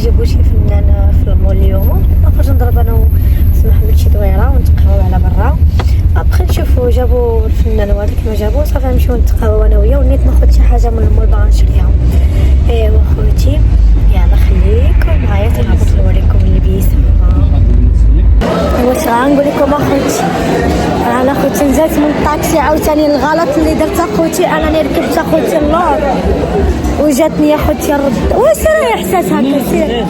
نجيبو شي فنان في المول اليوم، نخرج نضرب انا وسي محمد شي دويره ونتقهاو على برا. ابخي نشوفو جابو الفنان وهذاك ما جابو صافي نمشيو نتقهاو انا وياه ونيت ناخد شي حاجه من المول باغا نشريها. ايوا خوتي يلا خليكم معايا تنهبط نوريكم اللبيس. واش غنقول لكم اخوتي، انا خوتي نزلت من الطاكسي عاوتاني الغلط اللي درت اخوتي، انني ركبت اخوتي اللور وجاتني اخوتي الرده. واش راه احساس هكا سير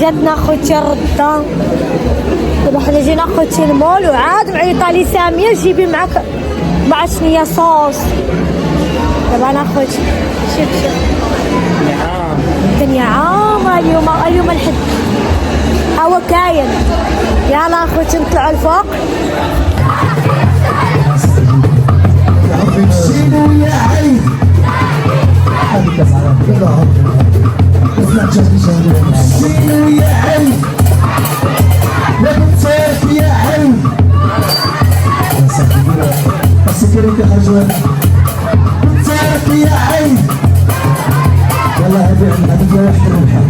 جاتنا اخوتي الرده. دابا حنا جينا اخوتي المول وعاد معيطه لي ساميه جيبي معاك مع شنيا صوص. دابا انا اخوتي شوف الدنيا عامه اليوم الحد هو كاين. يلا اخوتي نطلعوا الفوق. يلا هذه واحد الربحة.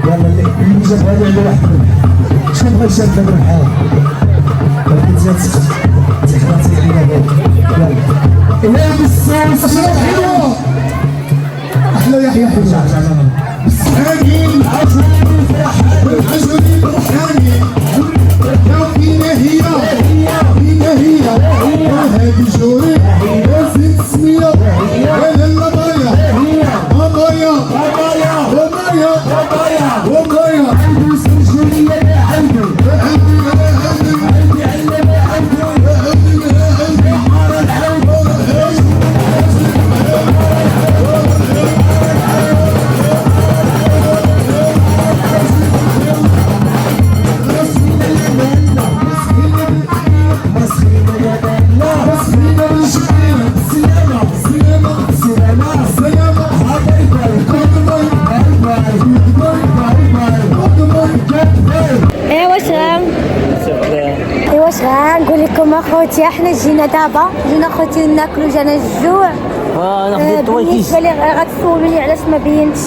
يلا اللي جاب هذه عنده واحد الربحة. شكون بغا يشارك هذا الربحة؟ ولكن تزاد تخلصي علينا يلا. إيه بالصوص حلو. أحلى يحيى حلو. بالسهامي العجول فرحان العجول فرحاني. فينا هي وهذه جوري وزيد سمية ولا المضايا ومايا واش غنقول لكم اخوتي، احنا جينا دابا اخوتي ناكلو جانا الجوع. بالنسبه لي غتسولوني علاش ما بينتش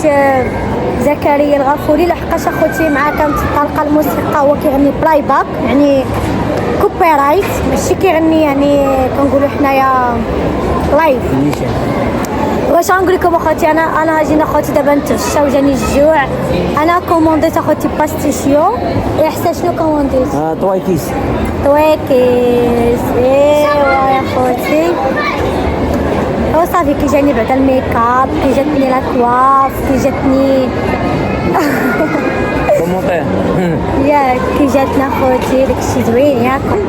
زكريا الغفوري، لحقاش اخوتي معاه كانت طلقه الموسيقى هو كيغني بلاي باك يعني كوبي رايت، ماشي كيغني يعني كنقولوا حنايا لايف. واش غنقول لكم اخوتي، انا جينا اخوتي دابا نتعشى وجاني الجوع. انا كومونديت اخوتي باستيشيو. احسن شنو كومونديت؟ طويكيس. ايوا يا خوتي وصافي كي جاني بعدا الميك اب، كي جاتني لاكواف، كي جاتني كومونتير ياك كي جاتنا خوتي داكشي زوين ياكم.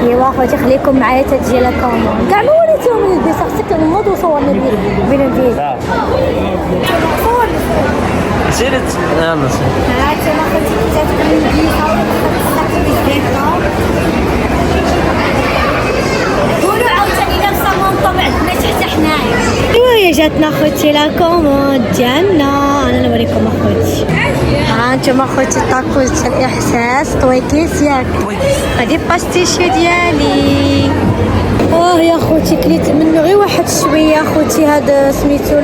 ايوا خوتي خليكم معايا تجي لا كوموند كاع ما وريتهم البيس، خصك نوض وصورنا بين البيس. صورنا سيرت يلا هانتوما خوتي كي جاتكم البيس قولوا عاوتاني لابسه مونطو ما عندناش حتى حنايا. ايوا جاتنا خوتي لا كوموند ديالنا، انا نوريكم اخوتي. هانتوما اخوتي الطاكوز ديال الاحساس طويكيس ياك هادي باستيشي ديالي. يا خوتي كليت منه غير واحد شويه اخوتي، هذا سميتو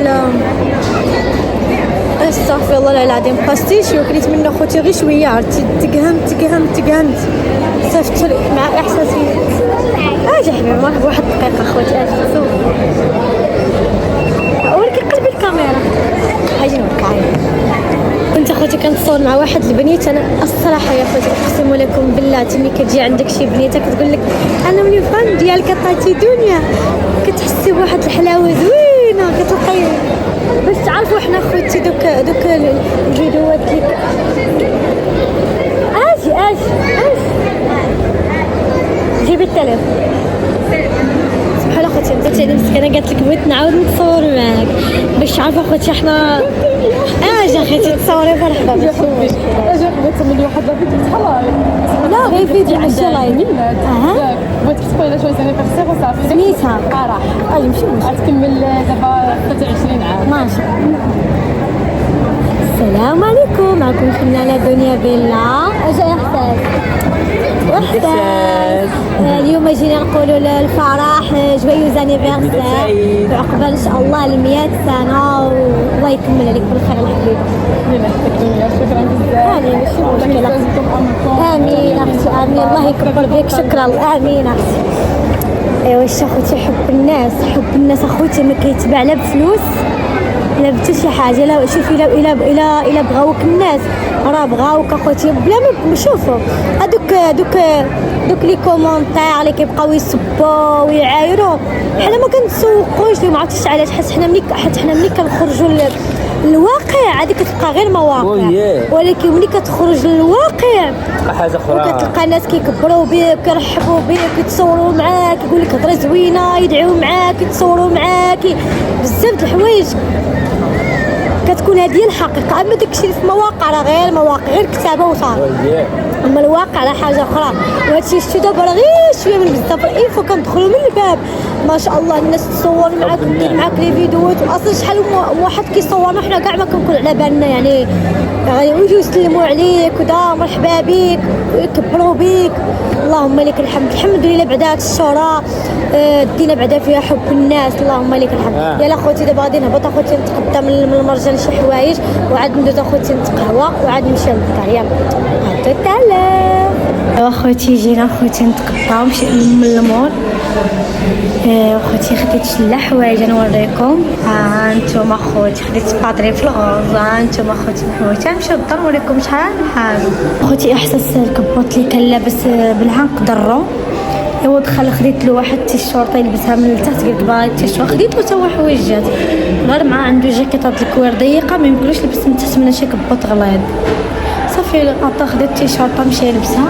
استغفر الله العظيم باستيشي وكليت منه خوتي غير شويه، عرفتي تقهمت صيفط مع احساسي. اجي حبيبي مرحبا واحد دقيقه خوتي اجي صوف ولكن قلبي الكاميرا اجي نوريك عاية. كنت اخوتي كنتصور مع واحد البنيت. انا الصراحه يا اخوتي اقسم لكم بالله ملي كتجي عندك شي بنيته كتقول لك انا ملي فان ديالك عطاتي دنيا، كتحسي بواحد الحلاوه زوينه كتلقاي باش تعرفوا حنا خوتي دوك الفيديوهات اللي اجي جيبي التليفون. سبحان الله خوتي انت مسكينه قالت لك بغيت نعاود نتصور معاك باش تعرفوا خوتي حنا اجي اخيتي تصوري مرحبا بك. اجي بغيت نعمل واحد الفيديو بحال لا غير فيديو 10 لايك. بغيت تسبويلا شويه انيفرسير وصافي. سميتها فرح ماشي مشكل غتكمل دابا 23 عام ماشي. السلام عليكم، معكم فنانة دنيا بيلا. اجا احساس اليوم جينا نقولوا للفرح جويوز انيفرسير وعقبال ان شاء الله 100 سنه والله يكمل عليك بالخير الحبيب. شكرا بزاف. امين ماشي مشكله. امين اختي امين الله يكبر بك. شكرا امين اختي. ايوا واش اخوتي حب الناس اخوتي ما كيتباع لا بفلوس لا حتى شي حاجه. لا شوفي الا بغاوك الناس راه بغاوك اخوتي بلا ما شوفوا دوك لي كومونتير اللي كيبقاو يسبوا ويعايروا حنا ما كنتسوقوش لهم. عرفتي علاش؟ حيت حنا ملي كنخرجوا الواقع هذيك كتبقى غير مواقع ولكن ملي كتخرج للواقع حاجه اخرى كتلقى الناس كيكبروا بك كيرحبوا بك كيتصوروا معاك يقول لك هضره زوينه يدعيو معاك يتصوروا معاك بزاف د الحوايج كتكون هذه الحقيقه. اما داكشي في مواقع راه غير مواقع غير كتابه وصافي. اما الواقع راه حاجه اخرى. وهادشي شفتو دابا راه غير شويه من بزاف الانفو كندخلوا من الباب ما شاء الله الناس تصور معاك ودير معاك لي فيديوهات واصلا شحال واحد كيصورنا حنا كاع ما كنكون على بالنا يعني يجيو يسلموا عليك ودا مرحبا بك ويكبروا بك. اللهم لك الحمد لله بعدا هاد الشهره دينا بعدا فيها حب الناس. اللهم لك الحمد. يلا خوتي دابا غادي نهبط اخوتي نتقدم من المرجان شي حوايج وعاد ندوز اخوتي نتقهوى وعاد نمشي للدار. يلا ايوا اخوتي جينا اخوتي نتقطعو مشي من المول. اخوتي خديت شلا حوايج نوريكم. هانتوما اخوتي خديت باتري في الغوز. هانتوما اخوتي الحوايج نمشيو للدار نوريكم شحال الحال. اخوتي احساس الكبوط اللي كان لابس بالعنق ضرو. ايوا دخل خديت له واحد التيشورط يلبسها من التحت قلت باغي التيشورط خديت له حتى هو حويجات غير مع عنده جاكيطه د الكوير ضيقه ما يمكنلوش يلبس من تحت منها شي كبوط غليظ. صافي عطا خديت التيشورطه مشى يلبسها.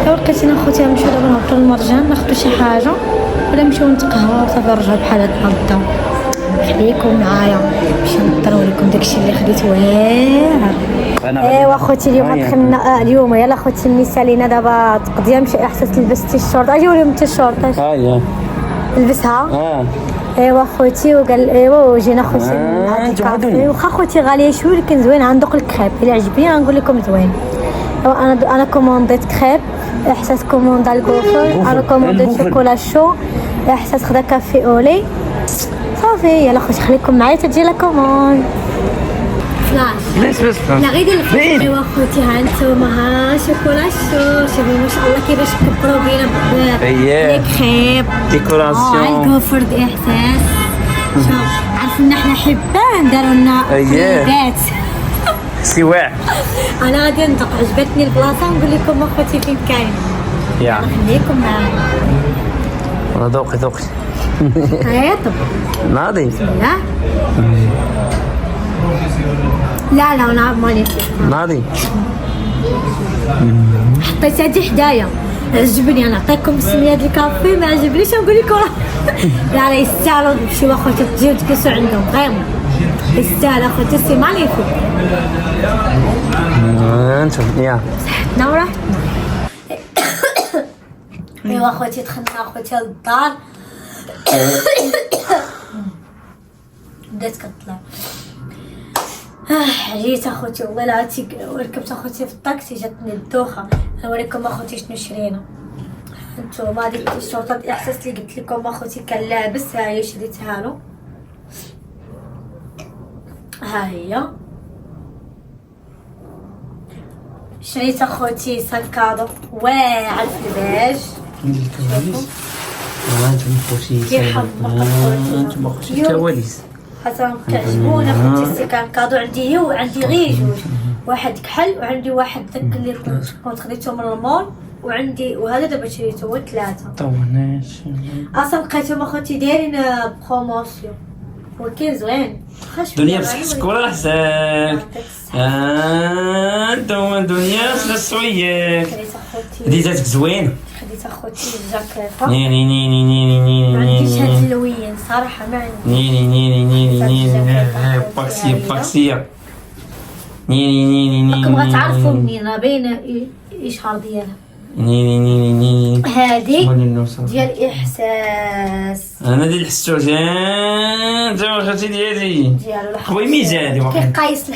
ايوا لقيتينا خوتي نمشيو دابا نهبطو للمرجان ناخدو شي حاجه ولا نمشيو نتقهواو صافي نرجعو بحال هاد الدار. خليكم معايا باش نوريكم داكشي اللي خديت واعر. ايوا خوتي اليوم دخلنا اليوم يلا خوتي النساء لينا دابا تقضيه مشي احساس لبست الشورت اجي وريهم التيشورت لبسها. ايوا خوتي وقال ايوا وجينا خوتي هاد الكافي واخا خوتي غاليه شويه ولكن زوين عندك الكريب الا عجبني غنقول لكم زوين. ايوا انا كومونديت كريب احساس كوموندا الكوفر. انا كومونديت شوكولا شو احساس خدا كافي اولي. صافي يلا خوتي خليكم معايا تجي لا كوموند فلاش بس لا غير الفيديو. ايوا خوتي ها انتوما ها شوكولا شو شوفوا ما شاء الله كيفاش كبروا بينا الكريب ديكوراسيون الكوفر د احساس. شوف عرفنا حنا حبان داروا لنا وليدات سواع. انا غادي ندق عجبتني البلاصه نقول لكم اخوتي فين كاين. يا خليكم معايا انا ذوقي هيا طب ناضي لا انا ماني ناضي حطيت هادي حدايا عجبني. انا نعطيكم السميه ديال الكافي ما عجبنيش نقول لكم لا راه يستاهلوا شي اخوتي تجيو تكسوا عندهم فريمون يستاهل اخوتي سي ماليفيك. انتم يا صحتنا وراحتنا. ايوا اخوتي دخلنا اخوتي للدار بدات كطلع عييت اخوتي والله لا ركبت اخوتي في الطاكسي جاتني الدوخه. نوريكم اخوتي شنو شرينا. انتوما هذيك الشورطه الاحساس اللي قلت لكم اخوتي كان لابس ها هي شريتها له. ها هي شريت اخوتي ساكادو واعر في الباج. انتم خوتي كواليس حسن كعجبونا خوتي السكان كادو. عندي هي وعندي غير جوج واحد كحل وعندي واحد داك اللي كنت خديته من المول وعندي وهذا دابا شريته هو 3 طوناش اصلا لقيتهم اخوتي دايرين بروموسيون ولكن زوين. دنيا بصحتك ولا حسن انتم دنيا سويك ديزاتك زوين. خديت اخوتي الجاكيطه ني ما عنديش هاد اللوين صراحه ما عندي باكسيه راكم غتعرفوا منين راه باينه شهر ديالها. هادي ديال احساس انا ديال الحسوس انت واخاتي ديالي ديالو قويميجه هادي كيقايس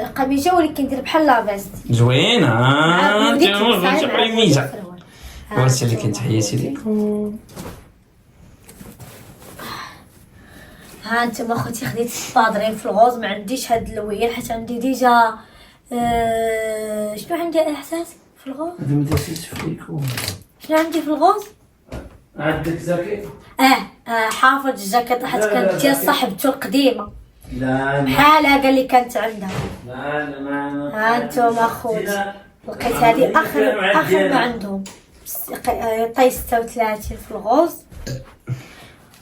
القميجه ولكن كيدير بحال لاباس زوينه انت واخاتي قويميجه. هادشي اللي كنت حياتي ليك. ها انتم اخوتي خديت البادرين في الغوز، ما عنديش هاد اللوين حيت عندي ديجا شنو عندي احساس في الغوز. هذا ما درتيش فيكو. شنو عندي في الغوز؟ عندك زكي؟ حافظ الجاكيط حيت كانت ديال صاحبته القديمه لا بحالها قال لي كانت عندها. لا ما ها انتم اخوتي لقيت هذه اخر ما عندهم طي 36 في الغوز،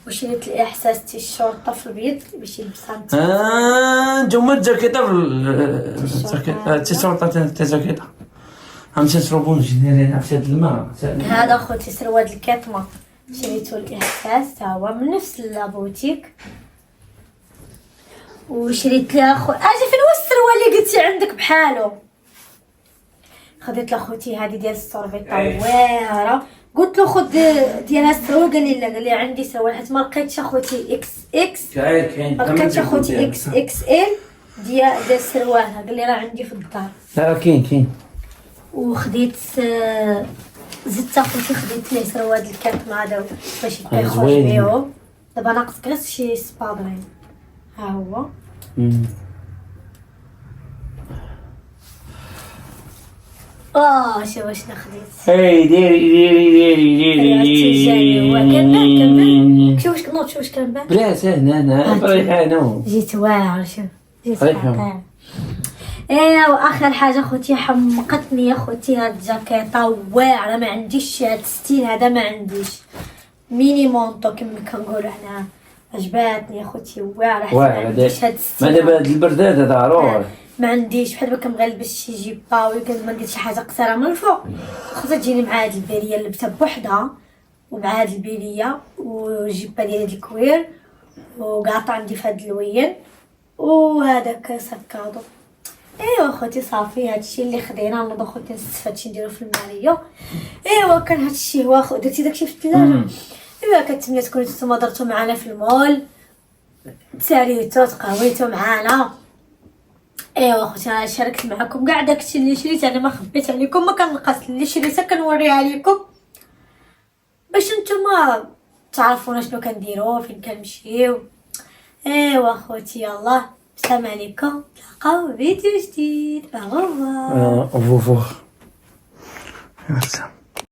وشريت الاحساس تيشورطه في البيض باش يلبسها. نتوما الجاكيطه التيشورطه تاع الجاكيطه غنمشي نشربو نجي في هاد الماء. هذا خوتي سروال الكتمه شريتو الاحساس تا هو من نفس لابوتيك، وشريت لها اجي فين هو السروال اللي قلتي عندك بحالو. خديت لاخوتي هذه ديال السوربيطه واعره، قلت له خذ ديالها السروال، قال لي لا، قال لي عندي سروال حيت ما لقيتش اخوتي اكس اكس، كاين ما لقيتش اخوتي اكس اكس ال ديال السروال، قال لي راه عندي في الدار. لا كاين وخديت زدت اخوتي خديت ليه سروال الكاتم هذا باش يبقى يخرج زوين. بيهم. دابا ناقص غير شي سبادرين. ها هو شوف واش خديت. هاي ديري كنبان شوف واش نوض، شوف واش كنبان. بلا هنا بريحانه جيت واعر، شوف جيت ريحة. واعر. واخر حاجه خوتي حمقتني يا خوتي هاد الجاكيطه واعره، ما عنديش هاد الستيل هذا، ما عنديش ميني مونطو كما كنقولوا حنا. عجباتني يا خوتي واعره، ما عنديش هاد الستيل. ما دابا هاد البرداد هذا ضروري ما عنديش بحال دابا كنبغي نلبس شي جيبا ولا ندير شي حاجه قصيره من الفوق، خصها تجيني مع هاد البيريه اللي لبسها بوحدها، ومع هاد البيريه وجيبا ديال هاد الكوير، وقاطع عندي في هاد اللوين، وهذاك سكادو. ايوا خوتي صافي هادشي اللي خدينا. نوض خوتي نستفاد شي نديرو في الماريو. ايوا كان هادشي هو. درتي داكشي في الثلاجه. ايوا كنتمنى تكونوا نتوما درتو معنا في المول، تساليتو تقهويتو معنا. ايوا خوتي انا شاركت معكم كاع داكشي اللي شريت، انا ما خبيت عليكم، ما كنقص اللي شريتها كنوريها لكم باش نتوما تعرفونا شنو كنديرو فين كنمشيو. ايوا خوتي يلا السلام عليكم، نتلاقاو فيديو جديد. au revoir.